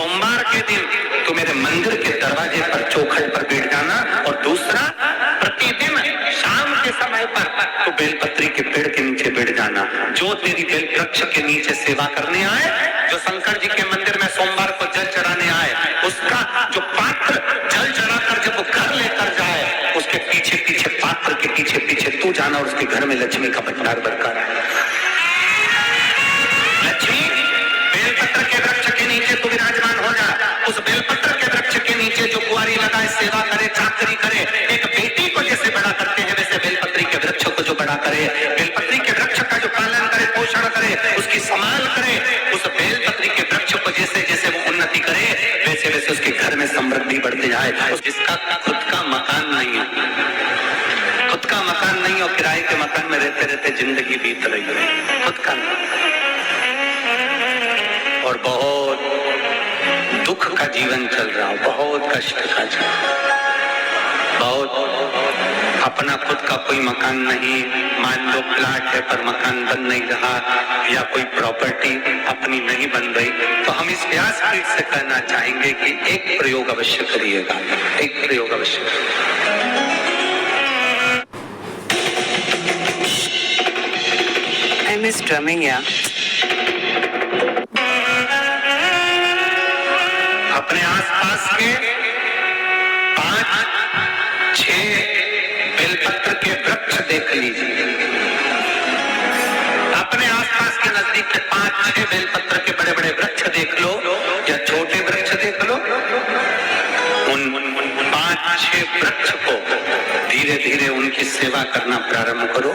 सोमवार के दिन तू मेरे मंदिर के दरवाजे पर चौखट पर बैठ जाना, और दूसरा प्रतिदिन शाम के समय पर तू बेलपत्री के पेड़ के नीचे बैठ जाना। जो तेरी बेल वृक्ष के नीचे सेवा करने आए, जो शंकर जी के मंदिर में सोमवार को जल चढ़ाने आए, उसका जो पात्र जल चढ़ाकर जब वो घर लेकर जाए, उसके पीछे पीछे पात्र के पीछे पीछे तू जाना और उसके घर में लक्ष्मी का भंडार भरकर आए। लक्ष्मी बेलपत्र के वृक्ष के नीचे तू विराजमान हो जा। उस बेलपत्र के वृक्ष के नीचे जो कुंवारी लगाए, सेवा करे, चाकरी करे, एक बेटी को जैसे बड़ा करते हैं वैसे बेलपत्री के वृक्ष को जो बड़ा करे, बेलपत्री के वृक्ष का जो पालन करे, पोषण करे, उसकी संभाल करे, उस बेलपत्री के वृक्ष को जैसे जैसे वो उन्नति करे वैसे वैसे उसके घर में समृद्धि बढ़ते जाए। जिसका खुद का मकान नहीं है, खुद का मकान नहीं और किराए के मकान में रहते रहते जिंदगी बीत रही है, खुद का और बहुत दुख का जीवन चल रहा हो, बहुत कष्ट का जीवन, बहुत अपना खुद का कोई मकान नहीं, मान लो प्लाट है पर मकान बन नहीं रहा, या कोई प्रॉपर्टी अपनी नहीं बन रही, तो हम इस व्यासपीठ से कहना चाहेंगे कि एक प्रयोग अवश्य करिएगा, एक प्रयोग अवश्य। I miss drumming, yeah. अपने आसपास के 5-6 बेलपत्र के वृक्ष देख लीजिए। अपने आसपास के नजदीक के 5-6 बेलपत्र के बड़े बड़े वृक्ष देख लो या छोटे वृक्ष देख लो। उन 5-6 वृक्ष को धीरे धीरे उनकी सेवा करना प्रारंभ करो,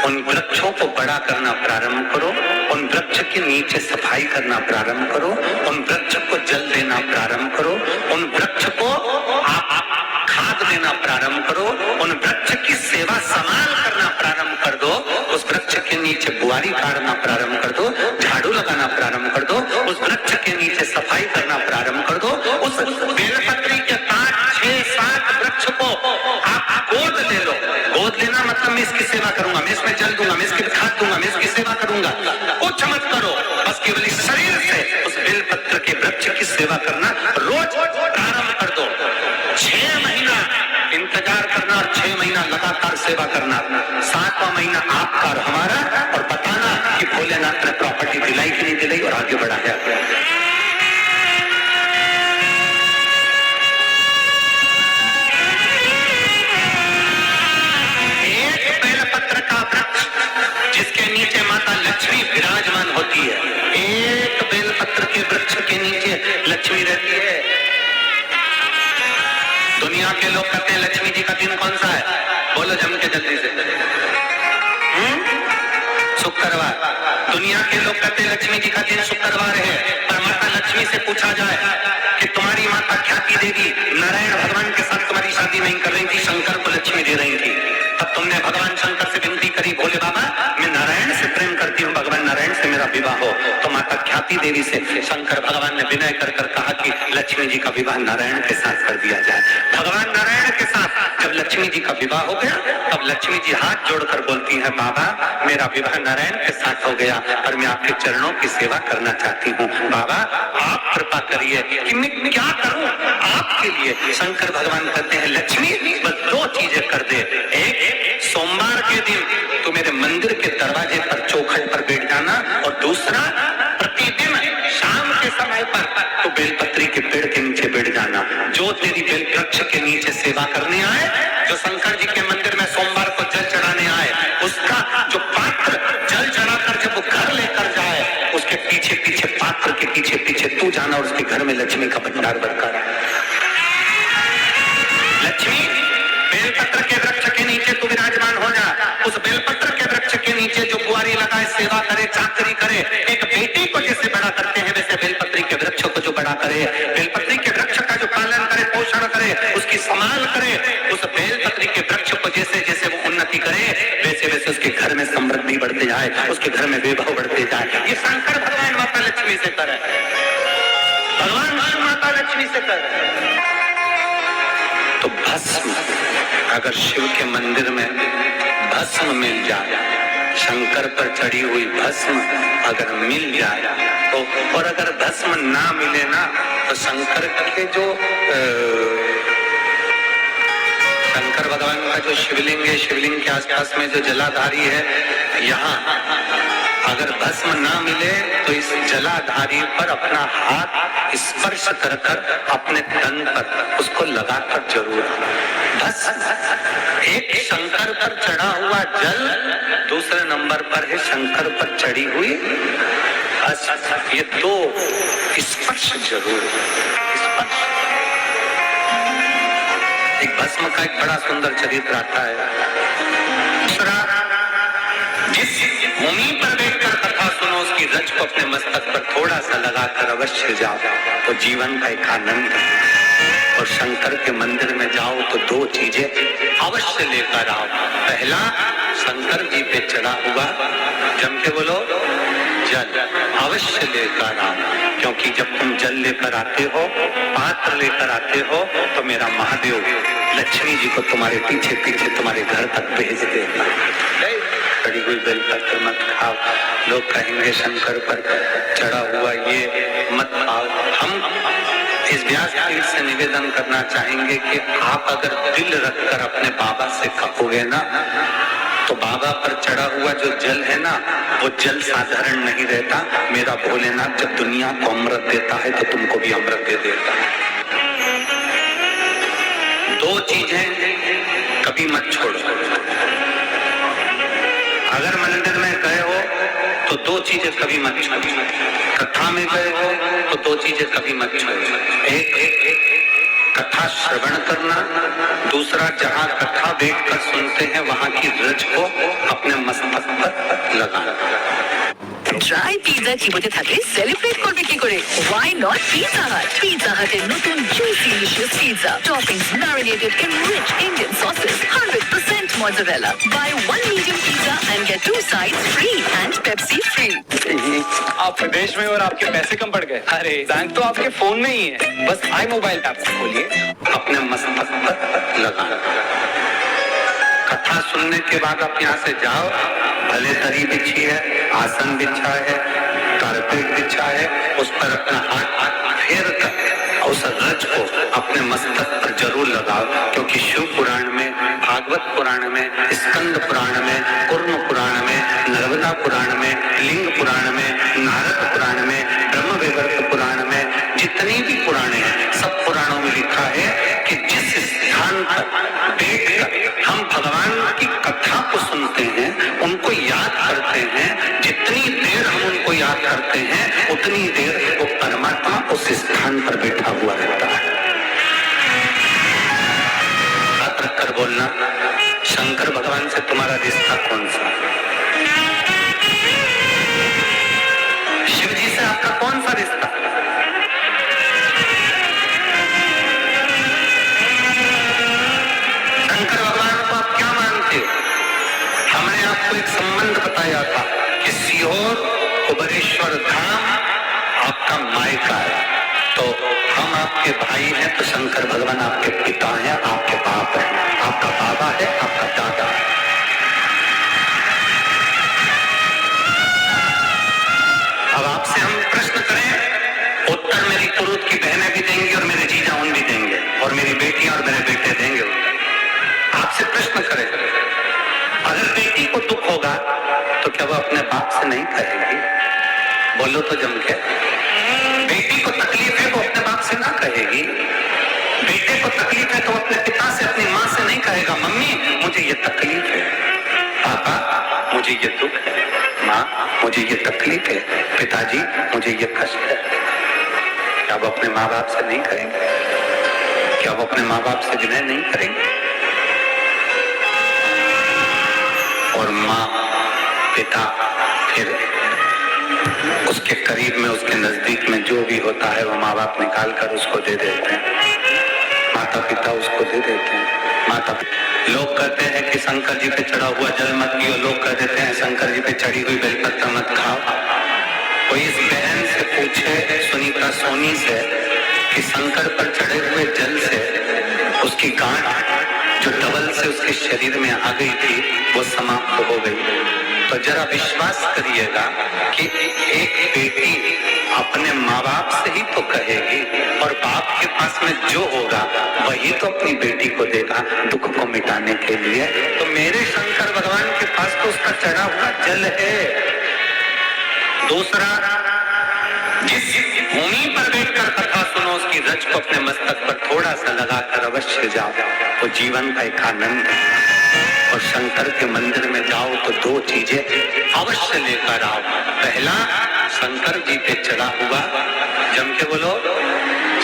उन वृक्षों को बड़ा करना प्रारंभ करो, उन वृक्ष के नीचे सफाई करना प्रारंभ करो, उन वृक्ष को जल देना प्रारंभ करो, उन वृक्ष को आप खाद देना प्रारंभ करो, उन वृक्ष की सेवा संभाल करना प्रारंभ कर दो, उस वृक्ष के नीचे बुआरी काटना प्रारंभ कर दो, झाड़ू लगाना प्रारंभ कर दो, उस वृक्ष के नीचे सफाई करना प्रारंभ कर दो। उस बेलपत्री के 5-6-7 वृक्ष को आप गोद ले लो। गोद लेना मतलब मैं इसकी सेवा करूंगा, मैं इसमें जल दूंगा, मैं इसकी खाद दूंगा, मैं इसकी सेवा करूंगा, कुछ मत करो, बस केवल इस शरीर से उस बेलपत्र के वृक्ष की सेवा करना रोज प्रारंभ कर दो। 6 महीना इंतजार करना और 6 महीना लगातार सेवा करना, 7वां महीना आपका और हमारा, और बताना कि भोलेनाथ ने प्रॉपर्टी दिलाई कि नहीं दिलाई और आगे बढ़ाया। एक बेलपत्र का वृक्ष जिसके नीचे माता लक्ष्मी विराजमान होती है, एक बेलपत्र के वृक्ष के नीचे लक्ष्मी रहती है। दुनिया के लोग कहते हैं लक्ष्मी जी का दिन कौन सा है, बोलो जम के जल्दी से। शुक्रवार। दुनिया के लोग कहते हैं लक्ष्मी जी का दिन शुक्रवार है, पर माता लक्ष्मी से पूछा जाए कि तुम्हारी माता ख्याति देवी नारायण भगवान के साथ तुम्हारी शादी नहीं कर रही थी, शंकर को लक्ष्मी दे रही थी, तब तुमने भगवान शंकर से विनती करी, बोले बाबा मैं नारायण से प्रेम करती हूँ, भगवान नारायण से मेरा विवाह हो, तो माता ख्याति देवी से शंकर भगवान ने विनय कर कहा कि लक्ष्मी जी का विवाह नारायण के साथ कर दिया जाए। भगवान नारायण के साथ जब लक्ष्मी जी का विवाह हो गया, तब लक्ष्मी जी हाथ जोड़कर बोलती है, बाबा मेरा विवाह नारायण के साथ हो गया और मैं आपके चरणों की सेवा करना चाहती हूँ, बाबा आप कृपा करिए कि मैं क्या करूँ आपके लिए। शंकर भगवान कहते हैं लक्ष्मी बस 2 चीजें कर दे, एक सोमवार के दिन तू मेरे मंदिर के दरवाजे पर चौखट पर बैठ जाना, और दूसरा प्रतिदिन शाम के समय पर तू बेलपत्री के पेड़ के नीचे बैठ जाना। जो तेरी बेल वृक्ष के नीचे सेवा करने आए, जो शंकर जी के मंदिर में सोमवार को जल चढ़ाने आए, उसका जो पात्र जल चढ़ाकर जब वो घर लेकर जाए, उसके पीछे पीछे पात्र के पीछे पीछे तू जाना और उसके घर में लक्ष्मी का भंडार भरकर आए। लक्ष्मी बेलपत्र के वृक्ष के नीचे तू विराजमान हो जा। उस बेलपत्र के वृक्ष के नीचे जो कुंवारी लगाए, सेवा करे, चाकरी करे, एक बेटी को जैसे बड़ा करते हैं वैसे बेलपत्री के वृक्ष को जो बड़ा करे, बेलपत्री के वृक्ष का जो पालन करे, पोषण करे, उसकी संभाल करे, उस बेलपत्री के वृक्ष को जैसे जैसे वो उन्नति करे वैसे वैसे उसके घर में समृद्धि बढ़ते जाए, उसके घर में वैभव बढ़ते जाए। ये शंकर भगवान माता लक्ष्मी से करे, भगवान माता लक्ष्मी से करे। तो भस्म अगर शिव के मंदिर में भस्म मिल जाए, शंकर पर चढ़ी हुई भस्म अगर मिल जाए तो, और अगर भस्म ना मिले ना तो शंकर के जो शंकर भगवान का जो शिवलिंग है, शिवलिंग के आसपास में जो जलाधारी है, यहाँ अगर भस्म ना मिले तो इस जलाधारी पर अपना हाथ स्पर्श कर कर अपने तन पर उसको लगाकर जरूर। भस्म एक शंकर पर चढ़ा हुआ जल, दूसरे नंबर पर है शंकर पर चढ़ी हुई ये दो स्पर्श जरूर। स्पर्श एक भस्म का एक बड़ा सुंदर चरित्र आता है। दूसरा, जिस भूमि पर बैठकर कथा सुनो उसकी रज को अपने मस्तक पर थोड़ा सा लगाकर अवश्य जाओ तो जीवन का एक आनंद है। और शंकर के मंदिर में जाओ तो दो चीजें अवश्य लेकर आओ। पहला, शंकर जी पे चढ़ा हुआ, जम के बोलो, जल अवश्य लेकर आओ, क्योंकि जब तुम जल लेकर आते हो, पात्र लेकर आते हो, तो मेरा महादेव लक्ष्मी जी को तुम्हारे पीछे पीछे तुम्हारे घर तक भेज देगा। चढ़ी हुई बेलपत्र मत खाओ, लोग कहेंगे शंकर पर चढ़ा हुआ ये मत खाओ। हम इस व्यासपीठ से निवेदन करना चाहेंगे कि आप अगर दिल रखकर अपने बाबा से कहोगे ना, तो बाबा पर चढ़ा हुआ जो जल है ना, वो जल साधारण नहीं रहता। मेरा भोलेनाथ जब दुनिया को अमृत देता है तो तुमको भी अमृत दे देता है। दो चीजें कभी मत छोड़ो। अगर मंदिर में गए हो तो दो चीजें कभी मत छोड़ो। कथा में गए हो तो दो चीजें कभी मत छोड़ो। एक कथा श्रवण करना, दूसरा जहाँ कथा बैठकर सुनते हैं वहाँ की रज को अपने मस्तक पर लगाना। ড্রাই পিৎজা চিবোতে থাকলে সেলিব্রেট করবে কি করে? Why not Pizza Hut? Pizza Hut এর নতুন juicy delicious pizza, toppings marinated in rich Indian sauces, 100% mozzarella. Buy one medium pizza and get 2 sides free and Pepsi free. आप प्रदेश में और आपके पैसे कम पड़ गए? अरे बैंक तो आपके फोन में ही है, बस आई मोबाइल ऐप से खोलिए, अपने मस्तक पर लगाना। कथा सुनने के बाद आप यहाँ से जाओ, भले दरी बिछी है, आसन बिछा है, कारपेट बिछा है, उस पर अपना हाथ फेर कर उस रज को अपने मस्तक पर जरूर लगाओ, क्योंकि शिव पुराण में, भागवत पुराण में, स्कंद पुराण में, कुर्म पुराण में, नर्मदा पुराण में, लिंग पुराण में, नारद पुराण में, ब्रह्म वैवर्त पुराण में, जितनी भी पुराणे हैं सब पुराणों में लिखा है कि जिस स्थान पर बैठकर हम भगवान की कथा को सुनते हैं, उनको याद करते हैं, जितनी देर हम उनको याद करते हैं उतनी देर वो परमात्मा उस स्थान पर बैठा हुआ रहता है। हाथ रखकर बोलना, शंकर भगवान से तुम्हारा रिश्ता कौन सा है? शिव जी से आपका कौन सा रिश्ता? शंकर भगवान को आप क्या मानते हो? हमने आपको एक संबंध बताया था कि सीहोर कुबेरेश्वर धाम आपका मायका है, तो हम आपके भाई हैं, तो शंकर भगवान आपके पिता हैं, आपके बाप हैं, आपका बाबा है, आपका दादा है। अब आपसे हम प्रश्न करें, उत्तर मेरी कुरूत की बहनें भी देंगी और मेरे जीजा उन भी देंगे और मेरी बेटियां और मेरे बेटे देंगे। आपसे प्रश्न करें, अगर बेटी को दुख होगा तो क्या वो अपने बाप से नहीं कहेगी? बोलो तो जम के। बेटी को तकलीफ है वो अपने बाप से ना कहेगी। बेटे को तकलीफ है तो अपने पिता से, अपनी माँ से नहीं कहेगा, मम्मी मुझे ये तकलीफ है, पापा मुझे ये दुख है, माँ मुझे ये तकलीफ है, पिताजी मुझे ये कष्ट है। क्या वो अपने माँ बाप से नहीं करेंगे? क्या वो अपने माँ बाप से विनय नहीं करेंगे? और माँ, पिता, फिर उसके करीब में, उसके नजदीक में जो भी होता है वो माँ बाप निकाल कर उसको दे देते हैं, माता पिता उसको दे देते हैं। माता लोग कहते हैं कि शंकर जी पे चढ़ा हुआ जल मत पियो, लोग कह देते हैं शंकर जी पे चढ़ी हुई बेलपत्र मत खाओ। कोई इस बहन से पूछे, सुनीता सोनी से, कि शंकर पर चढ़े हुए जल से उसकी गांठ जो डबल से उसके शरीर में आ गई थी वो समाप्त हो गई। तो जरा विश्वास करिएगा कि एक बेटी अपने माँ बाप से ही तो कहेगी में जो होगा वही तो अपनी बेटी को देगा दुख को मिटाने के लिए। तो मेरे शंकर भगवान के पास तो उसका चढ़ा हुआ जल है। दूसरा, जिस भूमि पर बैठकर कथा सुनो उसकी रज को अपने मस्तक पर थोड़ा सा लगाकर अवश्य जाओ, तो जीवन का एक आनंद है। और शंकर के मंदिर में जाओ तो दो चीजें अवश्य लेकर आओ। पहला, शंकर जी पे चढ़ा हुआ, जम के बोलो,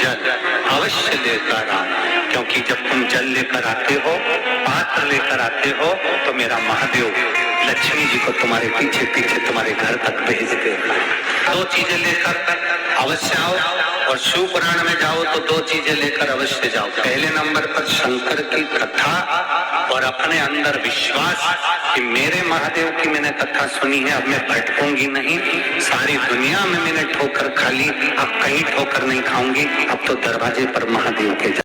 जल अवश्य लेकर आओ। क्योंकि जब तुम जल लेकर आते हो, पात्र लेकर आते हो, तो मेरा महादेव लक्ष्मी जी को तुम्हारे पीछे पीछे तुम्हारे घर तक भेज देगा। दो चीजें लेकर अवश्य आओ। और शिव पुराण में जाओ तो दो चीजें लेकर अवश्य जाओ। पहले नंबर पर शंकर की कथा और अपने अंदर विश्वास कि मेरे महादेव की मैंने कथा सुनी है, अब मैं भटकूंगी नहीं। सारी दुनिया में मैंने ठोकर खा ली, अब कहीं ठोकर नहीं खाऊंगी, अब तो दरवाजे पर महादेव के